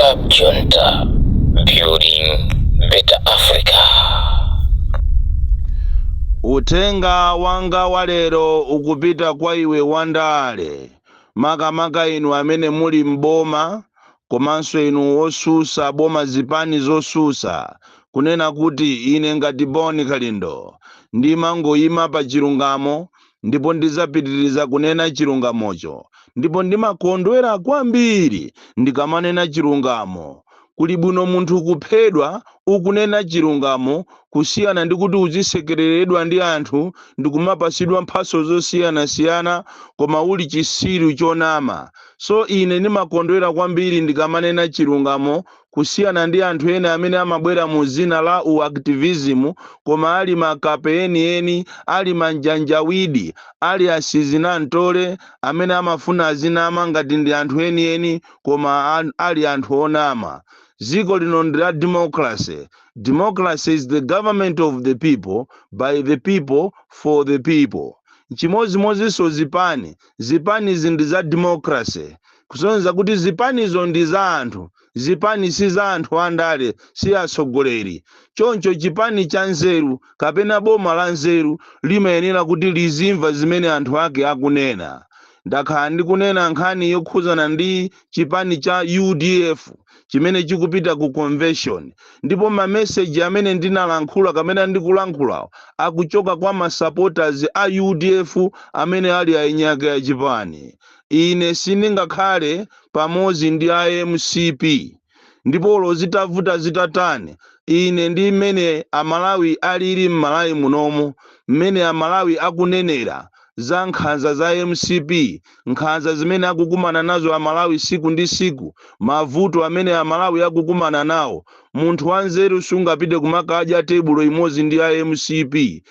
Club Junta, building better Africa. Utenga wanga walero ukupita kwa iwe Wandale, makamaka inu amene muli mboma, komanso inu osusa boma zipani zosusa, kunena kuti ine ngati Boni Kalindo ndimangoyima pa chilungamo, ndipo ndizapitiriza kunena chilungamocho, ndipo ndimakondwera kwambiri ndikamanena chilungamo. Kuli bwino munthu kuphedwa ukunena chilungamo kusiyana ndi kuti uzisekereredwa ndi anthu ndikumapasidwa mphaso zosiyana-siyana koma uli chisiru chonama. So ine ndimakondwera kwambiri ndikamanena chilungamo kusiyana ndi anthu ena amene amabwera mu zina la uactivism koma ali makape eni ali manjanjawidi ali asizinantole amene amafuna azinama ngati ndi anthu eni koma ali anthu onama. Ziko lino ndi la democracy. Democracy is the government of the people, by the people, for the people. Chimozimozinso zipani zindi za democracy. Kusonza kuti zipanizo ndi za anthu. Zipani si za anthu andale, si atsogoleri. Choncho chipani cha nzeru kapena boma la nzeru limayenera kuti lizimva zimene anthu ake akunena. Ndakhala ndikunena nkhani yokhuzana ndi chipani cha UDF chimene chikupita ku convention, ndipo mameseji amene ndinalankhula kamene ndikulankhulawo akuchoka kwa masupporters a UDF amene ali ainyake ya chipani. Ine sindingakhale pamodzi ndi MCP, ndipo lozitavuta zitatani ine ndi mmene amalawi alili m'Malawi munomo, mmene amalawi akunenera za nkhanza za MCP, nkhanza zimene akukumana nazo amalawi siku ndi siku, mavuto amene amalawi akukumana nawo. Munthu wanzeru sungapite kumakadya tebulo imodzi ndi MCP.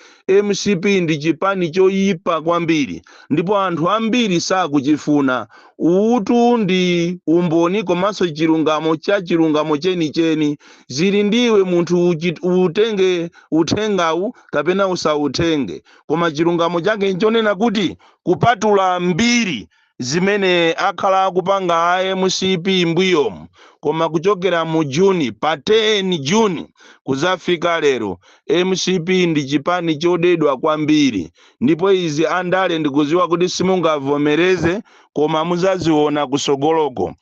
MCP ndi chipani choyipa kwambiri, ndipo anthu ambiri sakuchifuna. Utu ndi umboni komanso chilungamo cha chilungamo chenicheni zili ndiwe munthu utenge uthengawu kapena usautenge, koma chilungamo chake nchonena kuti kupatula mbiri zimene akhala akupanga MCP mbuyomu, koma kuchokera mu Juni pa 10 Juni kuzafika lero MCP ndi chipani chodedwa kwambiri, ndipo izi andale ndikuziwa kuti simungavomereze koma muzaziona kusogoloko.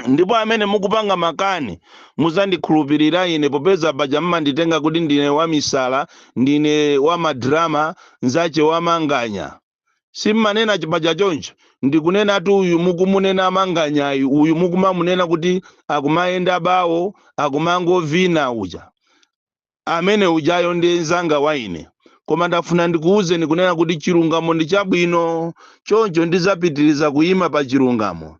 Ndipo amene mukupanga makani muzandikhulupirira ine popeza paja mmanditenga kuti ndine wamisala, ndine wamadrama, nzache wamanganya. Simmanena chipaja choncho, ndikunena ati uyu mukumunena amanganya, uyu mukumamunena kuti akumayenda bawo, akumangovina uja. Amene ujayo ndi nzanga wa ine. Koma ndafuna ndikuuze ndikunena kuti chilungamo ndi chabwino, choncho ndizapitiriza kuyima pa chilungamo.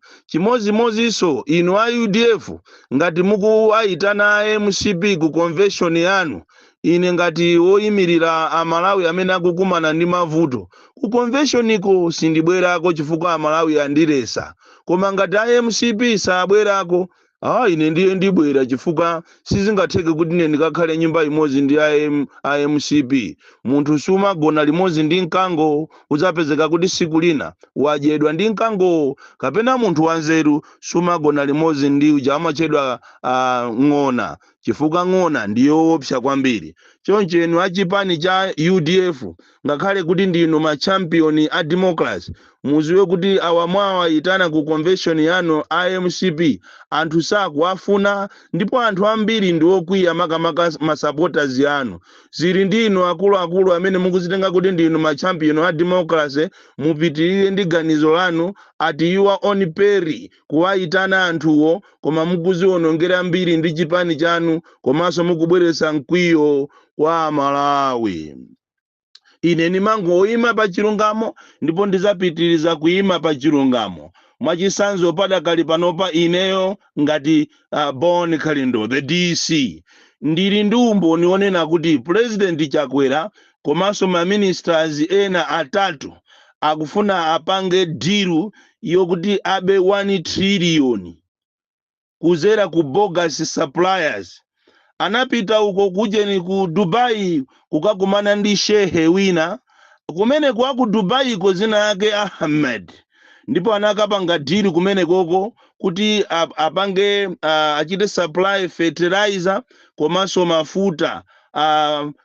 Chimozimozinso inu a UDF ngati mukuayitana MCP ku convention yanu, ine ngati woyimirira amalawi amene akukumana ndi mavuto ku convention iko sindibwerako chifukwa amalawi andiresa, koma ngati MCP sabwerako ine ndiye ndibwera chifukwa sizingatheke kuti ine ndikakhale nyumba imodzi ndi MCP. Munthu sumagona limodzi ndi mkango, uzapezeka kuti siku lina wadyedwa ndi mkango. Kapena munthu wanzeru sumagona limodzi ndi uja amachedwa ng'ona, chifukwa ng'ona ndiyo opsa kwambiri. Choncho inu achipani cha UDF ngakhale kuti ndinu machampion a democracy, muziwe kuti awamwawa itana ku convention yanu MCP anthu sakuafuna, ndipo anthu ambiri ndi okwiya makamaka masupporters yanu. Zili ndinu akuluakulu amene mukuzitenga kuti ndinu machampion a democracy, mupitirire ndi ganizo lanu ati you are on perry kuwaitana anthuwo, koma mukuzionongera mbiri ndi chipani chanu komanso mukubweretsa mkwiyo kwa Malawi. Ine ndimangoyima pa chilungamo ndipo ndizapitiriza kuyima pa chilungamo. Mwachisanzo padakali panopa ineyo ngati Boni Kalindo the DC ndili ndi umboni onena kuti President Chakwera komanso ma ministers ena atatu akufuna apange deal yokuti abe 1 trillion kuzera ku bogus suppliers. Anapita uko kujeni ku Dubai kukakumana ndi shehe wina kumene kwa ku Dubai ko zina yake Ahmed, ndipo anakapanga deal kumene koko kuti apange achite supply fertilizer komanso mafuta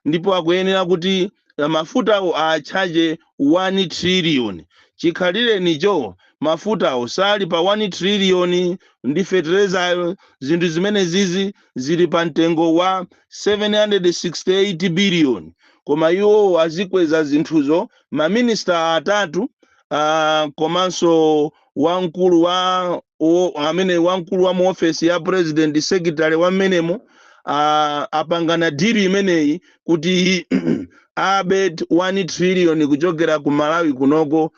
ndipo akuyenera kuti mafutawo achaje 1 trillion. Chikhalirenicho mafutawo sali pa 1 trillion ndi fertilizer zinthu zimene zizi zili pa mtengo wa 768 billion. Koma iwo azikweza zinthuzo maminista atatu komanso wamkulu wa muofesi ya president secretary wa mmenemo apangana diri imeneyi kuti abet 1 trillion kuchokera ku Malawi kunoko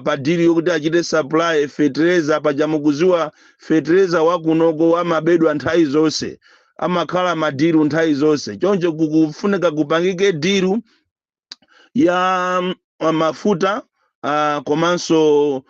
pa diri yokuti achite supply fertilizer pajamukuziwa fertilizer wa kunoko amabedwa nthawi zonse amakhala madiru nthawi zonse. Choncho kukufunika kupangike diru ya mafuta komanso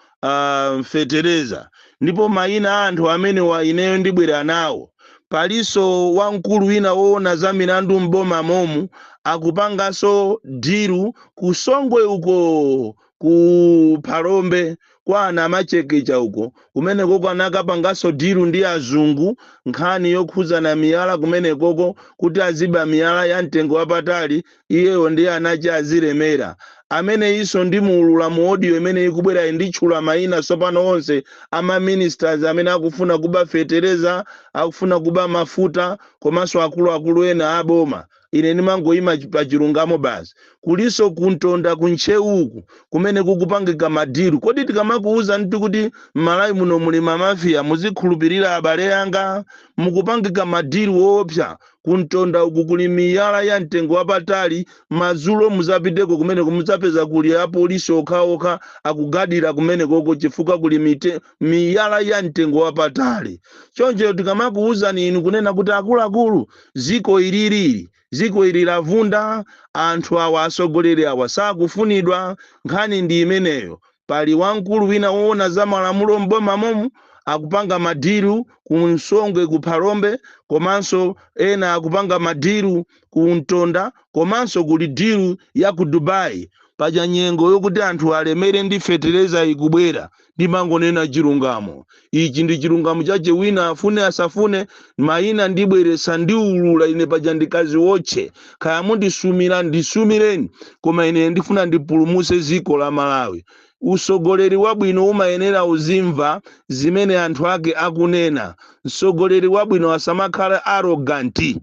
fertilizer. Ndipo mayina anthu amene ineyo ndibwera nawo paliso wamkulu wina woona za milandu mboma momu akupangaso diru ku Songwe uko ku Phalombe kwa ana machekecha uko kumene koko anakapangaso diru ndi azungu nkhani yokhuzana miyala kumene koko kuti aziba miyala ya mtengo wapatali iyeyo ndi anachi azilemera amene iso ndi muulula mu audio imene ikubwera nditchula mayina sopano onse ama ministers amene akufuna kuba fertilizer akufuna kuba mafuta komanso akuluakulu ena aboma. Ine ndimangoyima pa chilungamo basi kuliso kuntonda kuncheuku kumene kukupangika madiru. Kodi tikamakuuza ndi kuti Malawi muno muli mafia muzikhulupirira abale anga mukupangika madiru woopsa kuntonda uku kuli miyala ya mtengo wapatali mazulo muzapiteko kumene kumuzapeza kuli apolisi okhaokha akugadira kumene koko chifukwa kuli miyala ya mtengo wapatali. Choncho tikamakuuzani inu kunena kuti akuluakulu ziko ili lavunda anthu awa asogoleri awa sakufunidwa. Nkhani ndi imeneyo. Pali wamkulu wina woona za malamulo mboma momu akupanga madiru ku Songwe ku Phalombe komanso ena akupanga madiru ku Mtonda komanso kuli diru ya ku Dubai paja nyengo yokuti anthu alemere ndi fertilizer ikubwera. Ndimangonena chilungamo ichi ndi chilungamo chache wina afune asafune mayina ndibweresa ndiulula ine paja ndikazi wotche kaya mundisumira ndisumireni koma ine ndifuna ndipulumuse ziko la Malawi. Usogoleri wabwino umayenera uzimva zimene anthu ake akunena. Msogoleri wabwino asamakhala arrogant.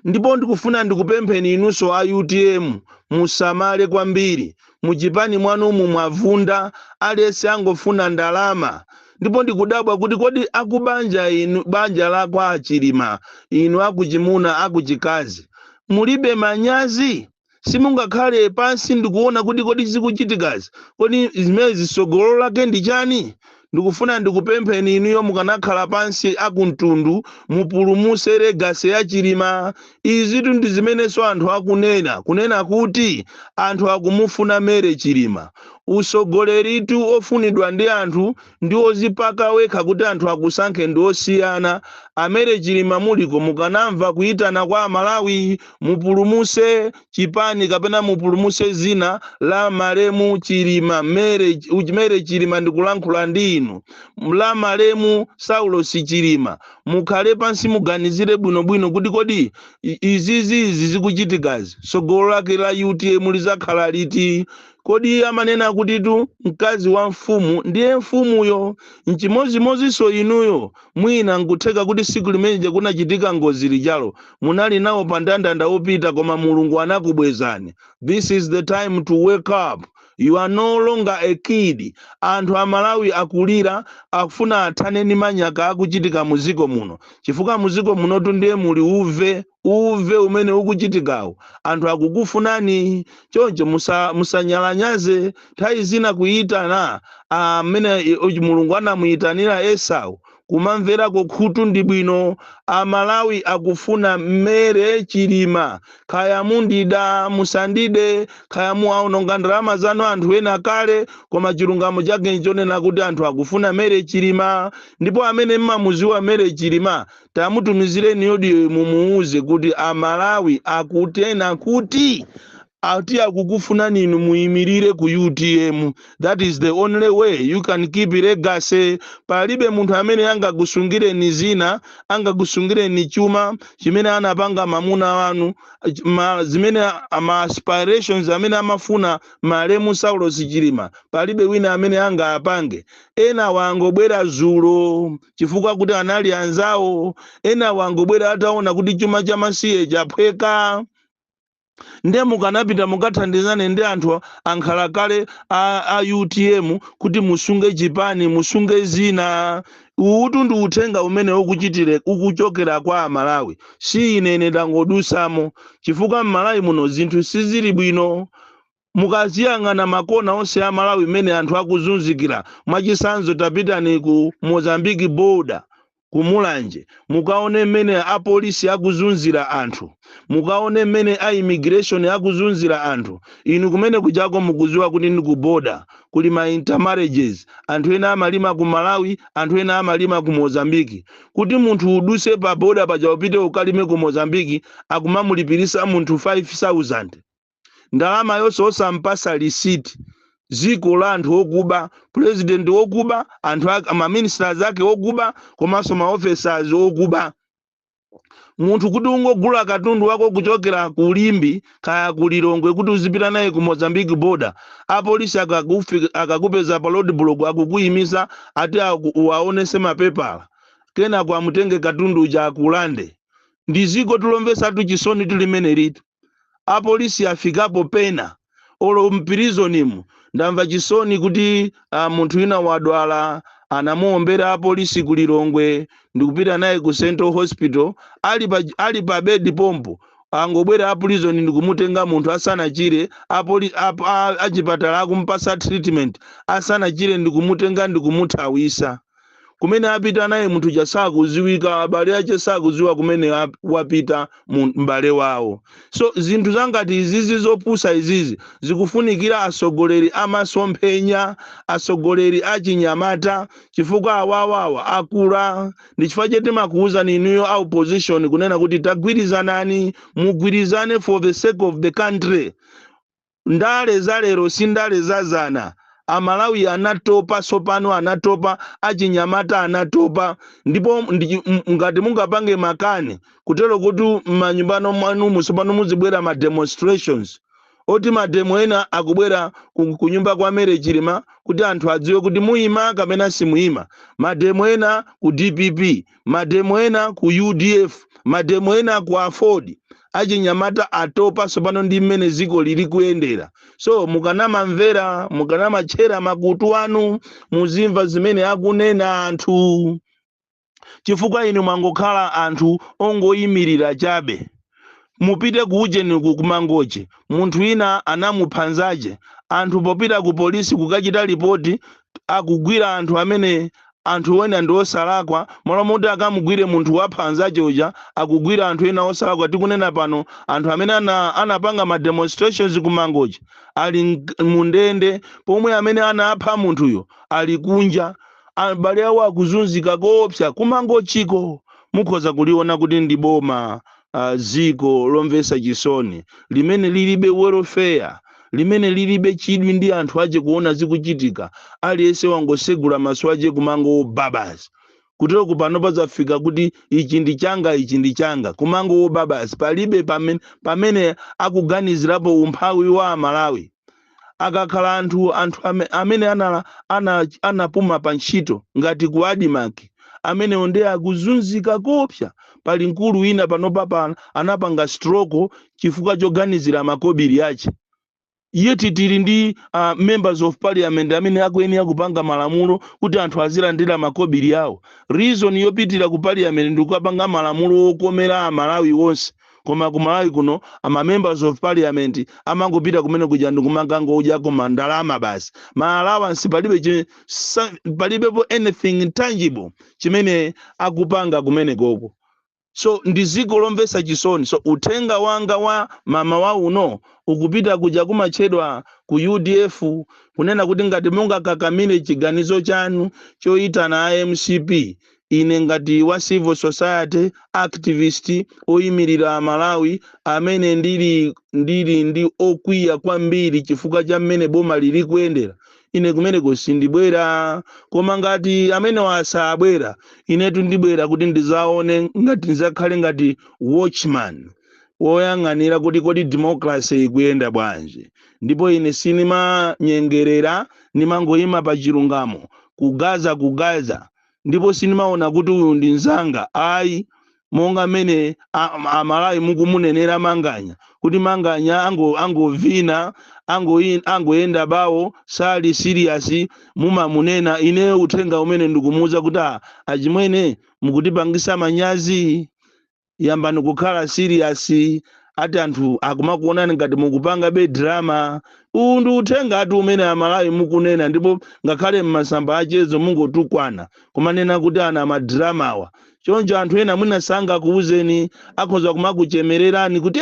Ndipo ndikufuna ndikupempheni inunso a UTM musamale kwambiri muchipani mwanu mwavunda alese angofuna ndalama. Ndipo ndikudabwa kuti kodi akubanja inu banja la kwa Achilima inu akuchimuna akuchikazi mulibe manyazi simungakhale pansi ndikuona kuti kodi zikuchitikazi kodi zimene zisogolo lake ndi chani. Ndikufuna ndikupempheni inuyo mukanakhala pansi akumtundu mupulumuse legasi ya Chilima. Izi ndi zimenenso anthu kunena kuti anthu akumufuna mere Chilima. Usogoleritu ofunidwa ndi anthu ndi ozipaka wekha kuti anthu akusankhe ndi osiyana. Amere Chilima muliko mukanamva kuyitana kwa Malawi mupulumuse chipani kapena mupulumuse zina la Malemu Chilima. Mere Chilima ndikulankhula ndi inu la Malemu Saulo Chilima. Mukhale pansi muganizire bwinobwino kuti kodi izizi zikuchitikazi sogolo lake la UTM lizakhala liti. Kodi amanena kuti tu mkazi wa mfumu ndiye mfumuyo. Nchimozimozinso inuyo mwina nkutheka kuti siku limene kunachitika ngozi lijalo munali nawo pa ndandanda opita koma Mulungu anakubwezani. This is the time to wake up. You are no longer a kid. Anthu a Malawi akulira akufuna athane ni manyaka akuchitika muziko muno. Chifukwa muziko muno ndiye muli uve umene ukuchitikawo. Anthu akukufunani. Choncho musanyalanyaze nthawi zina kuyitana amene Mulungu anamuyitanira Esau kumamvera khutu ndi bwino. Amalawi akufuna mere Chilima. Kaya mundida musandide kaya muaononga ndalama zanu anthu ena kale koma chilungamo chake nchonena kuti anthu akufuna mere Chilima. Ndipo amene mmamuziwa mere Chilima tamutumizireni audio mumuuze kuti Amalawi akutena kuti ati akukufunani inu muyimirire ku UTM. That is the only way you can keep legacy. Palibe munthu amene angakusungireni zina, angakusungireni chuma chimene anapanga mamuna wanu, zimene ama aspirations amene amafuna malemu Saulo Chilima. Palibe wina amene apange. Ena wangobwera zulo chifukwa kuti anali anzawo, ena wangobwera ataona kuti chuma cha masiye chaphweka. Nde mukanapita mukathandizane ndi anthu ankhalakale a UTM kuti musunge chipani, musunge zina. Utu ndi uthenga umene ukuchokera kwa Malawi. Si ine ndangodusamo chifukwa Malawi muno zinthu sizili bwino. Mukaziyang'ana makona onse a Malawi mene anthu akuzunzikira. Mwachisanzo tapitani ku Mozambique border kumulanje, mukaone mene a polisi akuzunzira anthu, mukaone mene a immigration akuzunzira anthu. Inu kumene kujako mukuziwa kuti ndi ku border kuli ma intermarriages, anthu ena amalima ku Malawi, anthu ena amalima ku Mozambique. Kuti munthu uduse pa border paja upite ukalime ku Mozambique akumamulipirisa munthu 5,000. Ndalama yonse osampasa receipt. Ziko la anthu okuba, president okuba, anthu amaministers ake okuba, komanso maofficers okuba. Munthu kuti ungogula katundu wako kuchokera kulimbi kaya kulilongwe kuti uzipita naye ku Mozambique border, apolisi akakupeza pa roadblock akukuyimisa ati uwaonese mapepala, kena kwa mutenge katundu uja akulande. Ndiziko tulomvesa chisoni tulimene liti. Apolisi afikapo pena olo mprisonimu. Ndamva chisoni kuti munthu wina wadwala anamuombera apolisi kulilongwe ndikupita naye ku Central Hospital ali pa bed pompo, angobwera aprison ndikumutenga munthu asanachire, achipatala akumpasa treatment asanachire ndikumutenga ndikumuthawisa. Kumene apita naye munthu chasakuziwika, abale ache sakuziwa kumene wapita mbale wawo. So zinthu zangati izizi zopusa izizi zikufunikira asogoleri amasomphenya, asogoleri achinyamata, chifukwa awawawa akula. Ndi chifukwa chete makuuza ni inuyo opposition kunena kuti tagwirizanani, mugwirizane for the sake of the country. Ndale za lero si ndale za zana. Amalawi anatopa, sopano anatopa, achinyamata anatopa. Ndipo ngati mungapange makani kutero kuti manyumbano mwanu musopano muzibwera ma demonstrations. Oti mademo ena akubwera kunyumba kwa Mere Chilima kuti anthu adziwe kuti muima kapena simuima. Mademo ena ku DPP, mademo ena ku UDF, mademo ena ku Afford. Achinyamata atopa sopano ndi mmene ziko lili kuyendera. So mukanamamvera, mukanamachera makutu anu, muzimva zimene akunena anthu. Chifukwa inu mwangokhala anthu ongoyimirira chabe. Mupite kuujeni kumangoche, munthu wina anamuphanzaje, anthu popita ku polisi kukachita ripoti akugwira anthu amene anthu wena ndi osalakwa, malamuti akamugwire munthu waphanzaje uja akugwira anthu ena osalakwa. Tikunena pano anthu amene anapanga ma demonstrations kumangoche ali mundende, pomwe amene anapha munthuyo ali kunja. Abale awo akuzunzika koopsa kumangochiko. Mukhoza kuliona kuti ndi boma ziko lomvesa chisoni limene lilibe welfare, limene lilibe chidwi ndi anthu aje kuona zikuchitika. Aliyense wangosegula maso aje kumango babas. Kutero kupano pazafika kuti ichi ndi changa, ichi ndi changa, kumango babas. Palibe pamene akuganizirapo umphawi wa Malawi. Akakhala anthu amene anapuma pa ntchito ngati ku Adimaki, amene onde akuzunzika kopsa. Pali nkulu ina panopa anapanga stroke chifukwa choganizira makobiri ache. Yeti tili ndi members of parliament amene akuyenera kupanga malamulo kuti anthu azilandira makobiri awo. Reason yopitira ku parliament ndi kupanga malamulo okomera Malawi wonse. Koma ku Malawi kuno ama members of parliament amangopita kumene kuja ndikumanga ngoja koma ndalama basi. Ma allowance palibe anything tangible chimene akupanga kumene koko. So ndiziko lomvesa chisoni. So utenga wanga wa mama wa uno ukupita kuja kumachedwa ku UDF kunena kuti ngati munga kakamile chiganizo chanu choita na MCP ine ngati wa civil society activist oyimirira Malawi amene ndili ndi okwiya kwambiri chifukwa cha mmene boma lili kuyendera, ine kumeneko sindibwera. Koma ngati amene wasabwera, inetu ndibwera kuti ndizaone ngati ndizakhale ngati watchman woyang'anira kuti kodi democracy ikuyenda bwanji. Ndipo ine sinimanyengerera, nimangoyima pa chilungamo kugaza ndipo sinimaona kuti uyu ndi nzanga ayi, monga mene Amalawi mukumunenera Manganya kuti Manganya angovina angoyenda bawo sali serious mumamunena. Ine uthenga umene ndikumuza kuti achimwene mukutipangisa manyazi, yambani kukhala serious, ati anthu akumakuonani ngati mukupanga be drama. Uwu ndi uthenga ati umene Amalawi mukunena, ndipo ngakhale m'masamba achezo mungotukwana kumanena kuti ana madramawa. Choncho anthu ena mwina sanga kuuzeni, akhoza kumakuchemererani kuti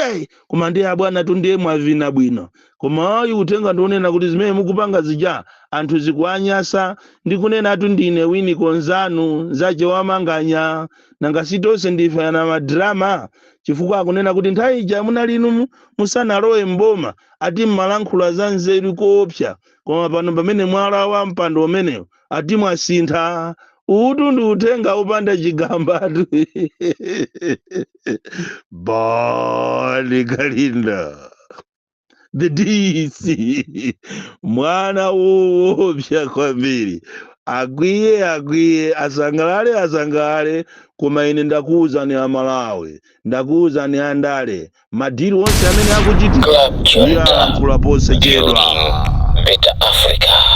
koma ndiye abwana tu ndiye mwavina bwino. Koma ayi uthenga ndionena kuti zimene mukupanga zija anthu zikuanyasa, ndikunena atu ndine Winnie Konzanu zache wa Manganya, nanga sitonse ndife ana madrama, chifukwa akunena kuti nthawi ija munalinu musanalowe mboma ati mmalankhula za nzeru koopsa, koma pano pamene mwalawa mpando umenewo ati mwasintha. Utu ndi uthenga upanda chigambatu. Bali Kalinda the DC mwana woopsa kwambiri, agwiye asangalale. Koma ine ndakuwuzani Amalawi, ndakuwuzani andale, madiri onse amene akuchitika Club Junta ayankhula posachedwa. Building Better Africa.